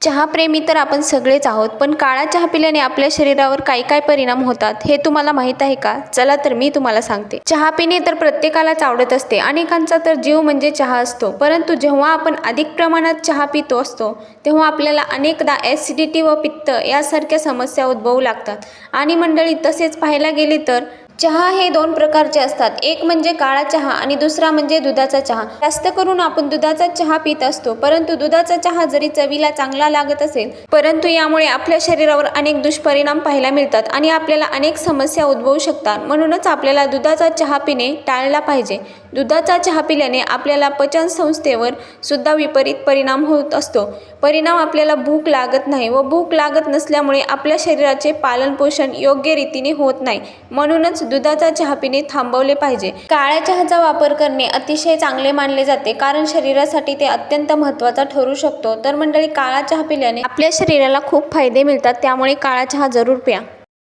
चहाप्रेमी तर आपण सगळेच आहोत, पण काळा चहा पिल्याने आपल्या शरीरावर काय काय परिणाम होतात हे तुम्हाला माहीत आहे का? चला तर मी तुम्हाला सांगते. चहा पिणे तर प्रत्येकालाच आवडत असते. अनेकांचा तर जीव म्हणजे चहा असतो. परंतु जेव्हा आपण अधिक प्रमाणात चहा पितो असतो तेव्हा आपल्याला अनेकदा ॲसिडिटी व पित्त यासारख्या समस्या उद्भवू लागतात. आणि मंडळी, तसेच पाहायला गेले तर चहा हे दोन प्रकारचे असतात. एक म्हणजे काळा चहा आणि दुसरा म्हणजे दुधाचा चहा. जास्त करून आपण दुधाचा चहा पित असतो, परंतु दुधाचा चहा जरी चवीला चांगला लागत असेल, परंतु यामुळे आपल्या शरीरावर अनेक दुष्परिणाम पाहायला मिळतात आणि आपल्याला अनेक समस्या उद्भवू शकतात. म्हणूनच आपल्याला दुधाचा चहा पिणे टाळला पाहिजे. दुधाचा चहा पिल्याने आपल्याला पचनसंस्थेवर सुद्धा विपरीत परिणाम होत असतो. परिणाम आपल्याला भूक लागत नाही व भूक लागत नसल्यामुळे आपल्या शरीराचे पालनपोषण योग्य रीतीने होत नाही. म्हणूनच दुधाचा चहा पिणे थांबवले पाहिजे. काळ्या चहाचा वापर करणे अतिशय चांगले मानले जाते, कारण शरीरासाठी ते अत्यंत महत्त्वाचा ठरू शकतो. तर मंडळी, काळा चहा पिल्याने आपल्या शरीराला खूप फायदे मिळतात, त्यामुळे काळा चहा जरूर प्या.